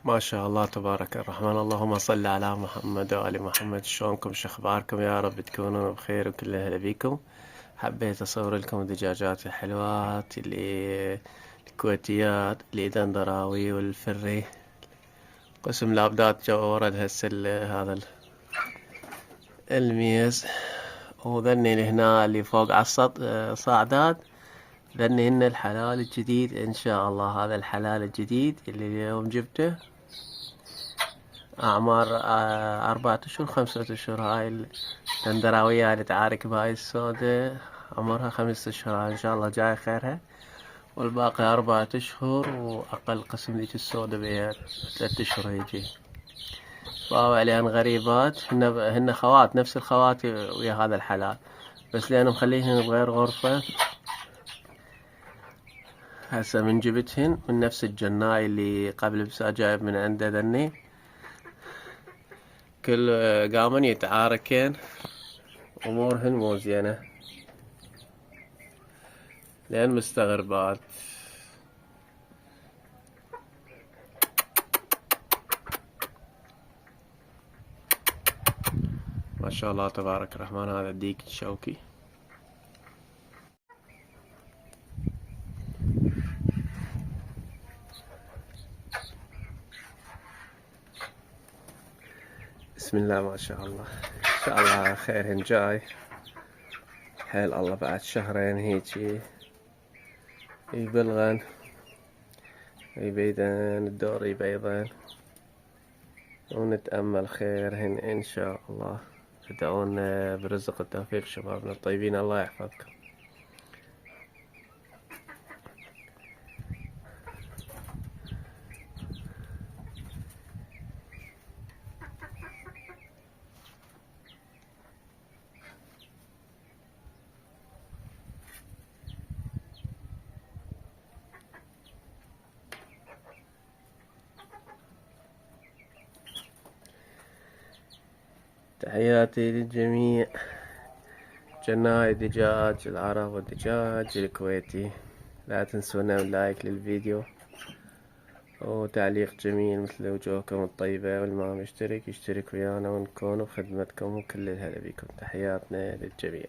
ما شاء الله تبارك الرحمن. اللهم صل على محمد وآل محمد. شلونكم؟ شخباركم؟ يا رب تكونوا بخير وكل أهلا بيكم. حبيت أصور لكم دجاجات الحلوات اللي الكويتيات اللي دندراوي والفري. قسم لابدات جو ورد هسه هذا الميز. وذني اللي هنا اللي فوق على صاعدات، ذني هن الحلال الجديد إن شاء الله. هذا الحلال الجديد اللي اليوم جبته، أعمار 4 أشهر 5 أشهر. هاي الدندراوية اللي تعارك بهاي السودة عمرها 5 أشهر، إن شاء الله جاي خيرها. والباقي 4 أشهر، وأقل قسم ذيك السودة بيها 3 أشهر يجي. باوع لأن غريبات، هن خوات نفس الخوات ويا هذا الحلال، بس لأن مخليهن بغير غرفة. هسه من جبتهن من نفس الجناي اللي قبل بسا جايب من عنده ذني، كل قامن يتعاركين، أمورهن مو زينة لأن مستغربات. ما شاء الله تبارك الرحمن. هذا الديك الشوكي. بسم الله ما شاء الله. إن شاء الله خيرهن جاي حيل الله. بعد شهرين هيجي يبلغن يبيدن الدور يبيضن، ونتأمل خيرهن إن شاء الله. ادعونا برزق التوفيق شبابنا الطيبين، الله يحفظكم. تحياتي للجميع، جناي دجاج العرب والدجاج الكويتي. لا تنسونا من لايك للفيديو وتعليق جميل مثل وجوهكم الطيبة، واللي ما مشترك يشترك ويانا ونكون بخدمتكم، وكل الهلا بكم. تحياتنا للجميع.